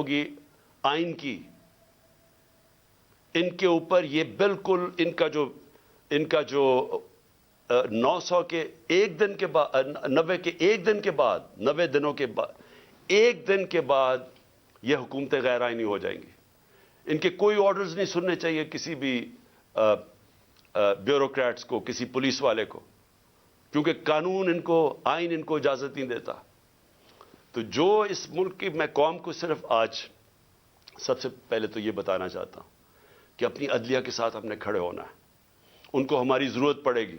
ہوگی آئین کی، ان کے اوپر یہ بالکل ان کا جو 900 کے ایک دن کے بعد 90 کے ایک دن کے بعد 90 دنوں کے بعد ایک دن کے بعد یہ حکومتیں غیر آئینی ہو جائیں گی. ان کے کوئی آرڈرز نہیں سننے چاہیے کسی بھی بیوروکریٹس کو، کسی پولیس والے کو، کیونکہ قانون ان کو، آئین ان کو اجازت نہیں دیتا. تو جو اس ملک کی، میں قوم کو صرف آج سب سے پہلے تو یہ بتانا چاہتا ہوں کہ اپنی عدلیہ کے ساتھ ہم نے کھڑے ہونا ہے. ان کو ہماری ضرورت پڑے گی،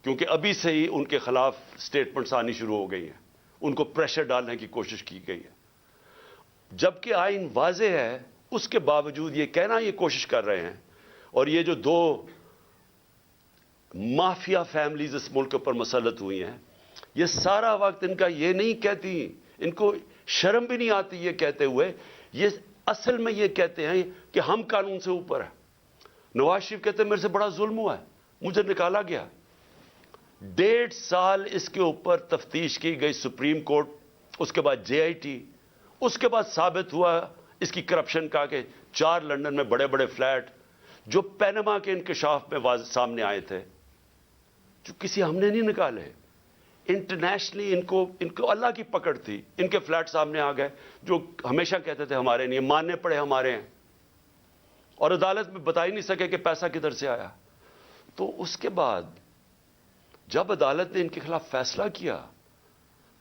کیونکہ ابھی سے ہی ان کے خلاف سٹیٹمنٹس آنی شروع ہو گئی ہیں، ان کو پریشر ڈالنے کی کوشش کی گئی ہے. جبکہ آئین واضح ہے، اس کے باوجود یہ کہنا یہ کوشش کر رہے ہیں. اور یہ جو دو مافیا فیملیز اس ملک پر مسلط ہوئی ہیں، یہ سارا وقت ان کا یہ نہیں کہتی، ان کو شرم بھی نہیں آتی یہ کہتے ہوئے، یہ اصل میں یہ کہتے ہیں کہ ہم قانون سے اوپر ہیں. نواز شریف کہتے ہیں میرے سے بڑا ظلم ہوا ہے، مجھے نکالا گیا. 1.5 سال اس کے اوپر تفتیش کی گئی سپریم کورٹ، اس کے بعد JIT، اس کے بعد ثابت ہوا اس کی کرپشن کا کہ 4 لندن میں بڑے بڑے فلیٹ جو پینما کے انکشاف میں سامنے آئے تھے، جو کسی ہم نے نہیں نکالے. انٹرنیشنلی ان کو اللہ کی پکڑ تھی، ان کے فلیٹ سامنے آ گئے جو ہمیشہ کہتے تھے ہمارے نہیں، ماننے پڑے ہمارے ہیں، اور عدالت میں بتا ہی نہیں سکے کہ پیسہ کدھر سے آیا. تو اس کے بعد جب عدالت نے ان کے خلاف فیصلہ کیا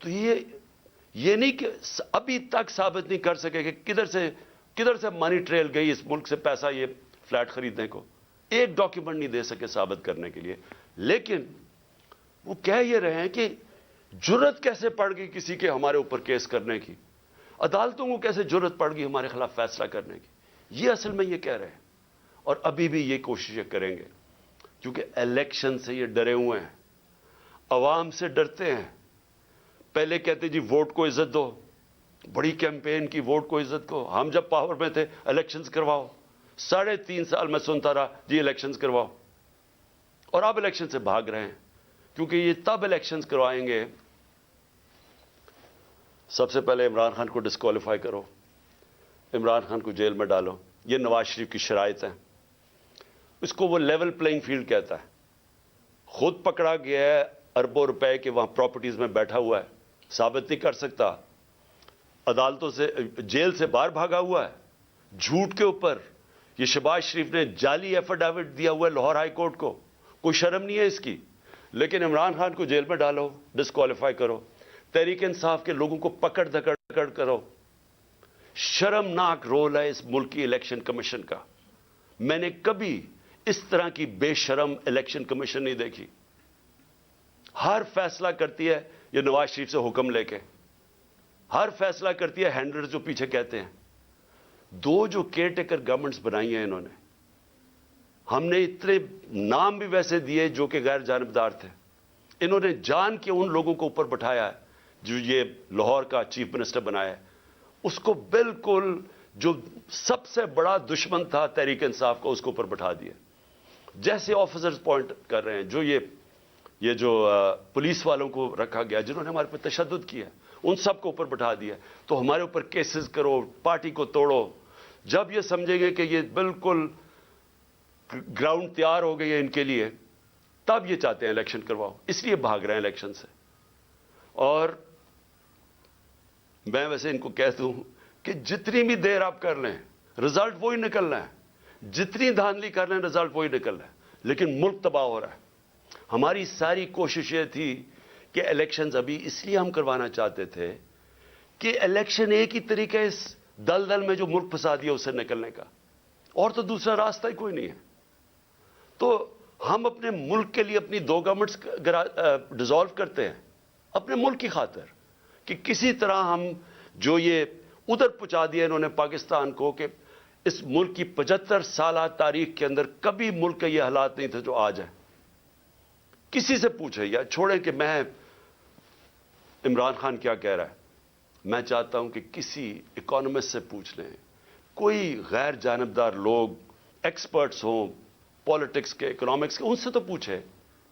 تو یہ نہیں کہ ابھی تک ثابت نہیں کر سکے کہ کدھر سے منی ٹریل گئی اس ملک سے پیسہ یہ فلیٹ خریدنے کو. ایک ڈاکیومنٹ نہیں دے سکے ثابت کرنے کے لیے. لیکن وہ کہہ یہ رہے ہیں کہ جرت کیسے پڑ گئی کسی کے ہمارے اوپر کیس کرنے کی، عدالتوں کو کیسے جرت پڑ گئی ہمارے خلاف فیصلہ کرنے کی. یہ اصل میں یہ کہہ رہے ہیں، اور ابھی بھی یہ کوششیں کریں گے، کیونکہ الیکشن سے یہ ڈرے ہوئے ہیں، عوام سے ڈرتے ہیں. پہلے کہتے جی ووٹ کو عزت دو، بڑی کیمپین کی ووٹ کو عزت کو. ہم جب پاور میں تھے الیکشنز کرواؤ، 3.5 سال میں سنتا رہا جی الیکشنز کرواؤ. اور اب الیکشن سے بھاگ رہے ہیں، کیونکہ یہ تب الیکشنز کروائیں گے. سب سے پہلے عمران خان کو ڈسکوالیفائی کرو، عمران خان کو جیل میں ڈالو. یہ نواز شریف کی شرائط ہیں. اس کو وہ لیول پلینگ فیلڈ کہتا ہے. خود پکڑا گیا ہے اربوں روپے کے وہاں پراپرٹیز میں بیٹھا ہوا ہے، ثابت نہیں کر سکتا. عدالتوں سے، جیل سے باہر بھاگا ہوا ہے جھوٹ کے اوپر. یہ شہباز شریف نے جعلی ایفیڈیوٹ دیا ہوا ہے لاہور ہائی کورٹ کو، کوئی شرم نہیں ہے اس کی. لیکن عمران خان کو جیل میں ڈالو، ڈسکوالیفائی کرو. تحریک انصاف کے لوگوں کو پکڑ دھکڑ کرو. شرمناک رول ہے اس ملک کی الیکشن کمیشن کا. میں نے کبھی اس طرح کی بے شرم الیکشن کمیشن نہیں دیکھی. ہر فیصلہ کرتی ہے یہ نواز شریف سے حکم لے کے، ہر فیصلہ کرتی ہے ہینڈلر جو پیچھے کہتے ہیں. 2 جو کیئر ٹیکر گورنمنٹس بنائی ہیں انہوں نے، ہم نے اتنے نام بھی ویسے دیے جو کہ غیر جانبدار تھے. انہوں نے جان کے ان لوگوں کو اوپر بٹھایا ہے جو یہ لاہور کا چیف منسٹر بنایا ہے. اس کو بالکل جو سب سے بڑا دشمن تھا تحریک انصاف کا، اس کو اوپر بٹھا دیا. جیسے آفیسرز پوائنٹ کر رہے ہیں، جو یہ جو پولیس والوں کو رکھا گیا جنہوں نے ہمارے پر تشدد کیا، ان سب کو اوپر بٹھا دیا. تو ہمارے اوپر کیسز کرو، پارٹی کو توڑو. جب یہ سمجھیں گے کہ یہ بالکل گراؤنڈ تیار ہو گئی ہے ان کے لیے، تب یہ چاہتے ہیں الیکشن کرواؤ. اس لیے بھاگ رہے ہیں الیکشن سے. اور میں ویسے ان کو کہہ دوں کہ جتنی بھی دیر آپ کر لیں رزلٹ وہی نکلنا ہے، جتنی دھاندلی کر لیں رزلٹ وہی نکلنا ہے. لیکن ملک تباہ ہو رہا ہے. ہماری ساری کوشش یہ تھی کہ الیکشنز ابھی اس لیے ہم کروانا چاہتے تھے کہ الیکشن ایک ہی طریقہ ہے اس دلدل میں جو ملک پھنسا دیا اسے نکلنے کا، اور تو دوسرا راستہ ہی کوئی نہیں ہے. تو ہم اپنے ملک کے لیے اپنی 2 گورنمنٹس ڈیزالو کرتے ہیں اپنے ملک کی خاطر، کہ کسی طرح ہم جو یہ ادھر پہنچا دیا انہوں نے پاکستان کو، کہ اس ملک کی 75 سالہ تاریخ کے اندر کبھی ملک کے یہ حالات نہیں تھے جو آج ہیں. کسی سے پوچھے یا چھوڑیں کہ میں عمران خان کیا کہہ رہا ہے، میں چاہتا ہوں کہ کسی اکانومسٹ سے پوچھ لیں، کوئی غیر جانبدار لوگ، ایکسپرٹس ہوں پالیٹکس کے، اکنامکس کے، ان سے تو پوچھے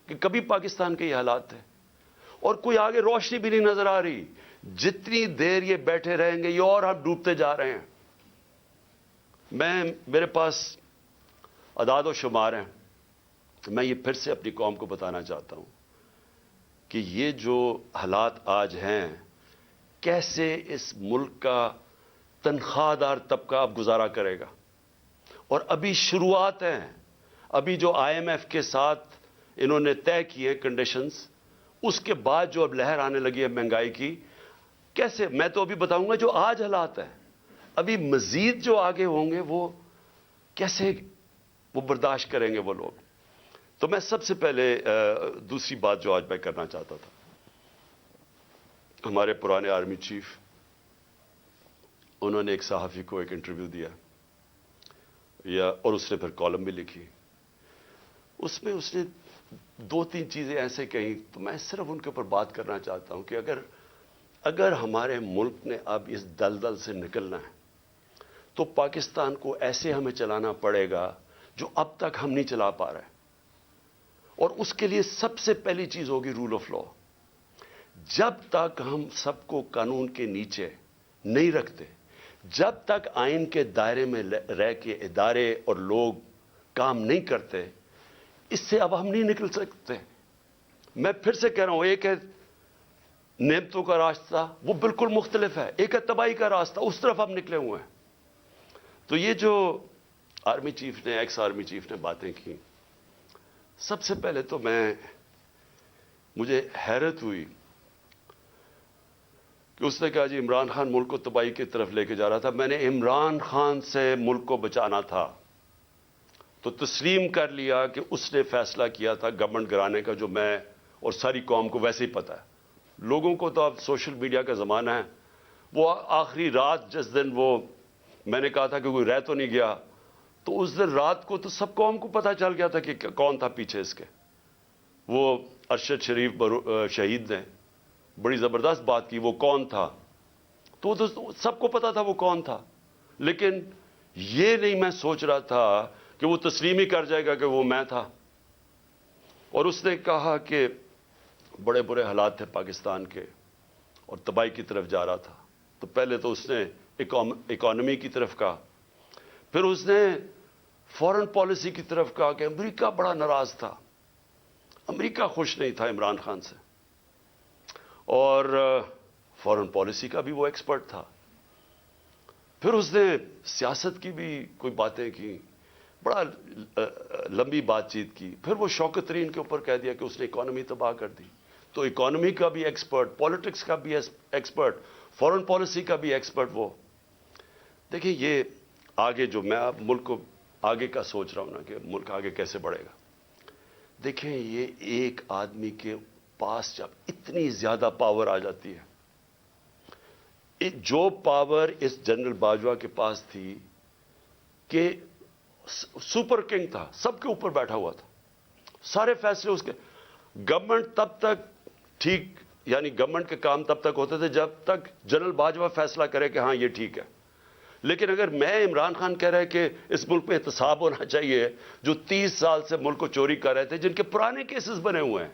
کہ کبھی پاکستان کے یہ حالات تھے. اور کوئی آگے روشنی بھی نہیں نظر آ رہی. جتنی دیر یہ بیٹھے رہیں گے یہ اور ہم ڈوبتے جا رہے ہیں. میرے پاس اعداد و شمار ہیں. میں یہ پھر سے اپنی قوم کو بتانا چاہتا ہوں کہ یہ جو حالات آج ہیں، کیسے اس ملک کا تنخواہ دار طبقہ اب گزارا کرے گا. اور ابھی شروعات ہیں. ابھی جو IMF کے ساتھ انہوں نے طے کیے کنڈیشنز، اس کے بعد جو اب لہر آنے لگی ہے مہنگائی کی، کیسے؟ میں تو ابھی بتاؤں گا جو آج حالات ہیں، ابھی مزید جو آگے ہوں گے وہ کیسے وہ برداشت کریں گے وہ لوگ. تو میں سب سے پہلے دوسری بات جو آج میں کرنا چاہتا تھا، ہمارے پرانے آرمی چیف، انہوں نے ایک صحافی کو ایک انٹرویو دیا اور اس نے پھر کالم بھی لکھی. اس میں اس نے 2-3 چیزیں ایسے کہیں، تو میں صرف ان کے اوپر بات کرنا چاہتا ہوں کہ اگر ہمارے ملک نے اب اس دلدل سے نکلنا ہے تو پاکستان کو ایسے ہمیں چلانا پڑے گا جو اب تک ہم نہیں چلا پا رہے. اور اس کے لیے سب سے پہلی چیز ہوگی رول آف لا. جب تک ہم سب کو قانون کے نیچے نہیں رکھتے، جب تک آئین کے دائرے میں رہ کے ادارے اور لوگ کام نہیں کرتے، اس سے اب ہم نہیں نکل سکتے. میں پھر سے کہہ رہا ہوں، ایک ہے نعمتوں کا راستہ، وہ بالکل مختلف ہے. ایک ہے تباہی کا راستہ، اس طرف ہم نکلے ہوئے ہیں. تو یہ جو آرمی چیف نے، ایکس آرمی چیف نے باتیں کی، سب سے پہلے تو مجھے حیرت ہوئی کہ اس نے کہا جی عمران خان ملک کو تباہی کی طرف لے کے جا رہا تھا. میں نے عمران خان سے ملک کو بچانا تھا تو تسلیم کر لیا کہ اس نے فیصلہ کیا تھا گورنمنٹ گرانے کا، جو میں اور ساری قوم کو ویسے ہی پتہ ہے. لوگوں کو تو اب سوشل میڈیا کا زمانہ ہے. وہ آخری رات جس دن میں نے کہا تھا کہ کوئی رہ تو نہیں گیا، تو اس دن رات کو تو سب قوم کو پتہ چل گیا تھا کہ کون تھا پیچھے اس کے. وہ ارشد شریف شہید نے بڑی زبردست بات کی، وہ کون تھا، تو سب کو پتا تھا وہ کون تھا. لیکن یہ نہیں میں سوچ رہا تھا کہ وہ تسلیم ہی کر جائے گا کہ وہ میں تھا. اور اس نے کہا کہ بڑے برے حالات تھے پاکستان کے اور تباہی کی طرف جا رہا تھا. تو پہلے تو اس نے اکانومی کی طرف کہا، پھر اس نے فورن پالیسی کی طرف کہا کہ امریکہ بڑا ناراض تھا، امریکہ خوش نہیں تھا عمران خان سے. اور فورن پالیسی کا بھی وہ ایکسپرٹ تھا. پھر اس نے سیاست کی بھی کوئی باتیں کی، بڑا لمبی بات چیت کی. پھر وہ شوکت ترین کے اوپر کہہ دیا کہ اس نے اکانومی تباہ کر دی. تو اکانومی کا بھی ایکسپرٹ، پالیٹکس کا بھی ایکسپرٹ، فورن پالیسی کا بھی ایکسپرٹ وہ. دیکھیں یہ آگے جو میں اب ملک کو آگے کا سوچ رہا ہوں نا کہ ملک آگے کیسے بڑھے گا. دیکھیں یہ ایک آدمی کے پاس جب اتنی زیادہ پاور آ جاتی ہے، جو پاور اس جنرل باجوہ کے پاس تھی کہ سپر کنگ تھا، سب کے اوپر بیٹھا ہوا تھا، سارے فیصلے اس کے. گورنمنٹ تب تک ٹھیک، یعنی گورنمنٹ کے کام تب تک ہوتے تھے جب تک جنرل باجوہ فیصلہ کرے کہ ہاں یہ ٹھیک ہے. لیکن اگر میں عمران خان کہہ رہے کہ اس ملک میں احتساب ہونا چاہیے، جو 30 سال سے ملک کو چوری کر رہے تھے، جن کے پرانے کیسز بنے ہوئے ہیں،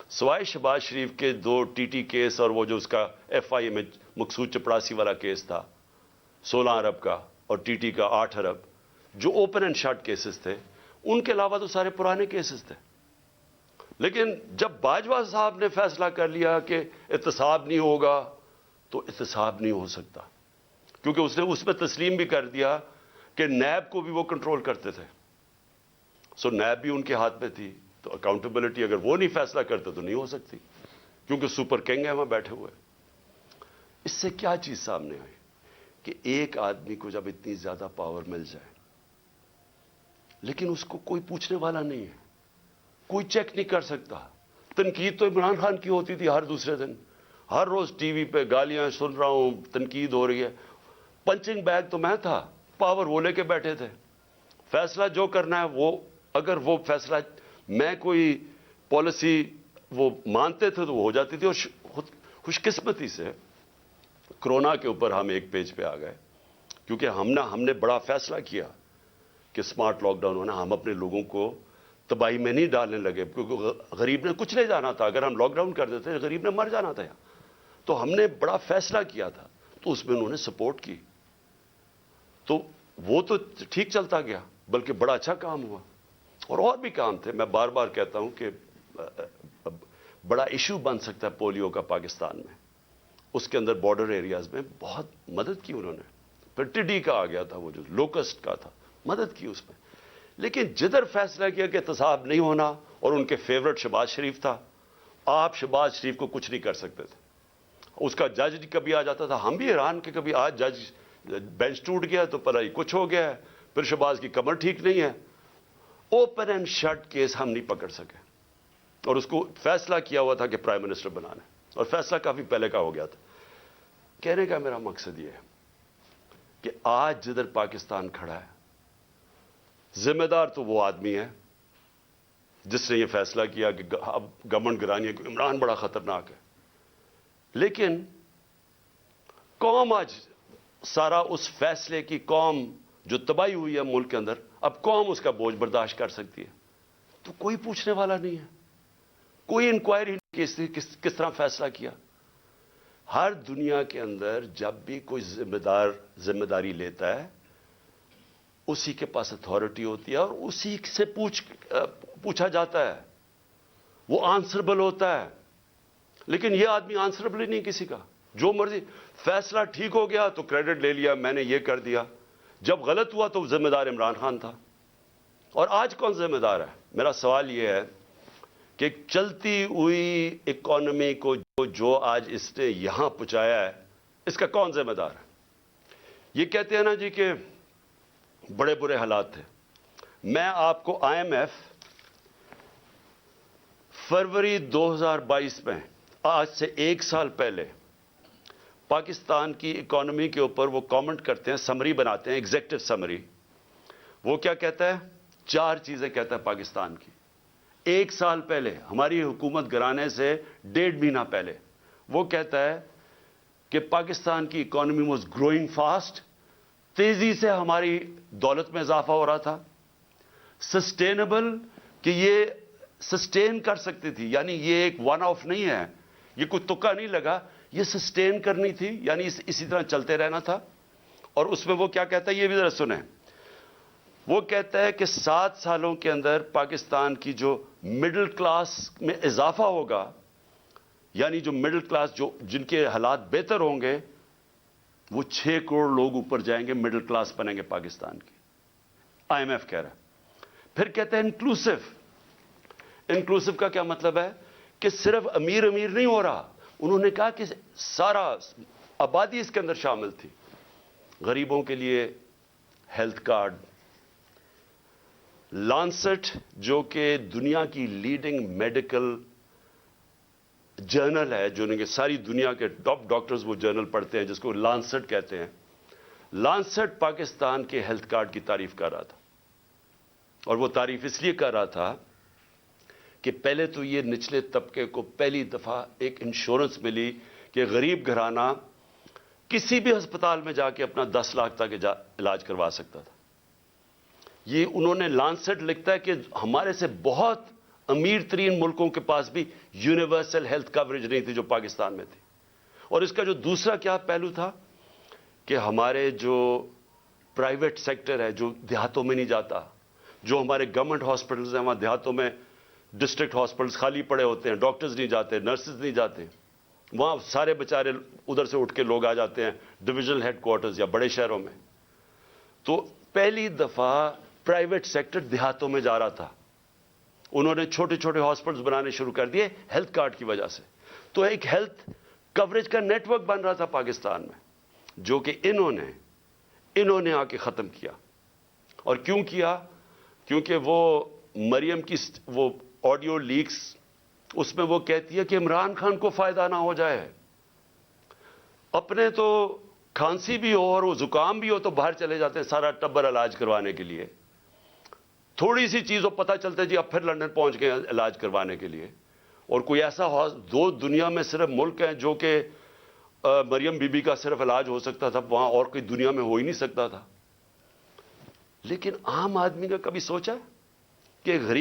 سوائے شہباز شریف کے 2 TT کیس اور وہ جو اس کا FIA میں مقصود چپڑاسی والا کیس تھا 16 ارب کا، اور TT کا 8 ارب، جو اوپن اینڈ شٹ کیسز تھے، ان کے علاوہ تو سارے پرانے کیسز تھے. لیکن جب باجوہ صاحب نے فیصلہ کر لیا کہ احتساب نہیں ہوگا، تو احتساب نہیں ہو سکتا، کیونکہ اس نے اس میں تسلیم بھی کر دیا کہ نیب کو بھی وہ کنٹرول کرتے تھے. سو نیب بھی ان کے ہاتھ میں تھی، تو اکاؤنٹیبلٹی اگر وہ نہیں فیصلہ کرتے تو نہیں ہو سکتی، کیونکہ سپر کنگ ہے وہاں بیٹھے ہوئے. اس سے کیا چیز سامنے آئی کہ ایک آدمی کو جب اتنی زیادہ پاور مل جائے لیکن اس کو کوئی پوچھنے والا نہیں ہے، کوئی چیک نہیں کر سکتا. تنقید تو عمران خان کی ہوتی تھی ہر دوسرے دن، ہر روز ٹی وی پہ گالیاں سن رہا ہوں، تنقید ہو رہی ہے. پنچنگ بیگ تو میں تھا، پاور وہ لے کے بیٹھے تھے. فیصلہ جو کرنا ہے وہ، اگر وہ فیصلہ میں کوئی پالیسی وہ مانتے تھے تو وہ ہو جاتی تھی. اور خوش قسمتی سے کرونا کے اوپر ہم ایک پیج پہ آ گئے، کیونکہ ہم نے بڑا فیصلہ کیا کہ سمارٹ لاک ڈاؤن ہونا. ہم اپنے لوگوں کو تباہی میں نہیں ڈالنے لگے، کیونکہ غریب نے کچھ نہیں جانا تھا. اگر ہم لاک ڈاؤن کر دیتے غریب نے مر جانا تھا. تو ہم نے بڑا فیصلہ کیا تھا، تو اس میں انہوں نے سپورٹ کی، تو وہ تو ٹھیک چلتا گیا، بلکہ بڑا اچھا کام ہوا۔ اور بھی کام تھے، میں بار بار کہتا ہوں کہ بڑا ایشو بن سکتا ہے پولیو کا پاکستان میں، اس کے اندر بارڈر ایریاز میں بہت مدد کی انہوں نے۔ پھر ٹڈی کا آ گیا تھا، وہ جو لوکسٹ کا تھا، مدد کی اس میں۔ لیکن جدھر فیصلہ کیا کہ احتساب نہیں ہونا، اور ان کے فیورٹ شہباز شریف تھا، آپ شہباز شریف کو کچھ نہیں کر سکتے تھے، اس کا جج کبھی آ جاتا تھا، ہم بھی حیران کہ کبھی آج جج بینچ ٹوٹ گیا تو پتہ ہی کچھ ہو گیا ہے، پھر شہباز کی کمر ٹھیک نہیں ہے، اوپن اینڈ شٹ کیس ہم نہیں پکڑ سکے، اور اس کو فیصلہ کیا ہوا تھا کہ پرائم منسٹر بنانا ہے، اور فیصلہ کافی پہلے کا ہو گیا تھا۔ کہنے کا میرا مقصد یہ ہے کہ آج جدھر پاکستان کھڑا ہے، ذمہ دار تو وہ آدمی ہے جس نے یہ فیصلہ کیا کہ اب گورنمنٹ گرانی ہے، کہ عمران بڑا خطرناک ہے، لیکن قوم آج سارا اس فیصلے کی، قوم جو تباہی ہوئی ہے ملک کے اندر، اب قوم اس کا بوجھ برداشت کر سکتی ہے، تو کوئی پوچھنے والا نہیں ہے، کوئی انکوائری نہیں کہ کس طرح فیصلہ کیا۔ ہر دنیا کے اندر جب بھی کوئی ذمہ داری لیتا ہے، اسی کے پاس اتھارٹی ہوتی ہے، اور اسی سے پوچھا جاتا ہے، وہ آنسربل ہوتا ہے۔ لیکن یہ آدمی آنسربل ہی نہیں کسی کا، جو مرضی فیصلہ ٹھیک ہو گیا تو کریڈٹ لے لیا، میں نے یہ کر دیا، جب غلط ہوا تو ذمہ دار عمران خان تھا۔ اور آج کون ذمہ دار ہے؟ میرا سوال یہ ہے کہ چلتی ہوئی اکانومی کو جو آج اس نے یہاں پہنچایا ہے، اس کا کون ذمہ دار ہے؟ یہ کہتے ہیں نا جی کہ بڑے برے حالات تھے۔ میں آپ کو آئی ایم ایف فروری 2022 میں، آج سے 1 سال پہلے، پاکستان کی اکانومی کے اوپر وہ کامنٹ کرتے ہیں، سمری بناتے ہیں، ایگزیکٹو سمری۔ وہ کیا کہتا ہے؟ 4 چیزیں کہتا ہے پاکستان کی۔ 1 سال پہلے، ہماری حکومت گرانے سے 1.5 مہینہ پہلے، وہ کہتا ہے کہ پاکستان کی اکانومی واز گروئنگ فاسٹ، تیزی سے ہماری دولت میں اضافہ ہو رہا تھا، سسٹینیبل، کہ یہ سسٹین کر سکتی تھی، یعنی یہ ایک ون آف نہیں ہے، یہ کوئی تکا نہیں لگا، یہ سسٹین کرنی تھی، یعنی اسی طرح چلتے رہنا تھا۔ اور اس میں وہ کیا کہتا ہے، یہ بھی ذرا سنیں۔ وہ کہتا ہے کہ 7 سالوں کے اندر پاکستان کی جو مڈل کلاس میں اضافہ ہوگا، یعنی جو مڈل کلاس، جن کے حالات بہتر ہوں گے، وہ 6 کروڑ لوگ اوپر جائیں گے، مڈل کلاس بنیں گے پاکستان کی، آئی ایم ایف کہہ رہا ہے۔ پھر کہتے ہیں انکلوسو۔ انکلوسو کا کیا مطلب ہے؟ کہ صرف امیر امیر نہیں ہو رہا، انہوں نے کہا کہ سارا آبادی اس کے اندر شامل تھی۔ غریبوں کے لیے ہیلتھ کارڈ، لانسٹ جو کہ دنیا کی لیڈنگ میڈیکل جرنل ہے، جو ساری دنیا کے ٹاپ ڈاکٹرز وہ جرنل پڑھتے ہیں، جس کو لانسٹ کہتے ہیں، لانسٹ پاکستان کے ہیلتھ کارڈ کی تعریف کر رہا تھا۔ اور وہ تعریف اس لیے کر رہا تھا کہ پہلے تو یہ نچلے طبقے کو پہلی دفعہ ایک انشورنس ملی کہ غریب گھرانہ کسی بھی ہسپتال میں جا کے اپنا 10 لاکھ تک علاج کروا سکتا تھا۔ یہ انہوں نے لانسٹ لکھتا ہے کہ ہمارے سے بہت امیر ترین ملکوں کے پاس بھی یونیورسل ہیلتھ کوریج نہیں تھی جو پاکستان میں تھی۔ اور اس کا جو دوسرا کیا پہلو تھا کہ ہمارے جو پرائیویٹ سیکٹر ہے، جو دیہاتوں میں نہیں جاتا، جو ہمارے گورنمنٹ ہاسپٹلز ہیں، وہاں دیہاتوں میں ڈسٹرکٹ ہاسپٹلز خالی پڑے ہوتے ہیں، ڈاکٹرز نہیں جاتے، نرسز نہیں جاتے، وہاں سارے بیچارے ادھر سے اٹھ کے لوگ آ جاتے ہیں ڈویژنل ہیڈ کوارٹرز یا بڑے شہروں میں۔ تو پہلی دفعہ پرائیویٹ سیکٹر دیہاتوں میں جا رہا تھا، انہوں نے چھوٹے چھوٹے ہاسپٹلز بنانے شروع کر دیے ہیلتھ کارڈ کی وجہ سے۔ تو ایک ہیلتھ کوریج کا نیٹ ورک بن رہا تھا پاکستان میں، جو کہ انہوں نے آ کے ختم کیا۔ اور کیوں کیا؟ کیونکہ وہ مریم کی وہ آڈیو لیکس، اس میں وہ کہتی ہے کہ عمران خان کو فائدہ نہ ہو جائے، اپنے تو کھانسی بھی ہو اور وہ زکام بھی ہو تو باہر چلے جاتے ہیں سارا ٹبر علاج کروانے کے لیے، تھوڑی سی چیز ہو پتہ چلتا ہے جی اب پھر لندن پہنچ گئے علاج کروانے کے لیے۔ اور کوئی ایسا دو دنیا میں صرف ملک ہیں جو کہ مریم بی بی کا صرف علاج ہو سکتا تھا، وہاں اور کوئی دنیا میں ہو ہی نہیں سکتا تھا۔ لیکن عام آدمی کا کبھی سوچا کہ غریب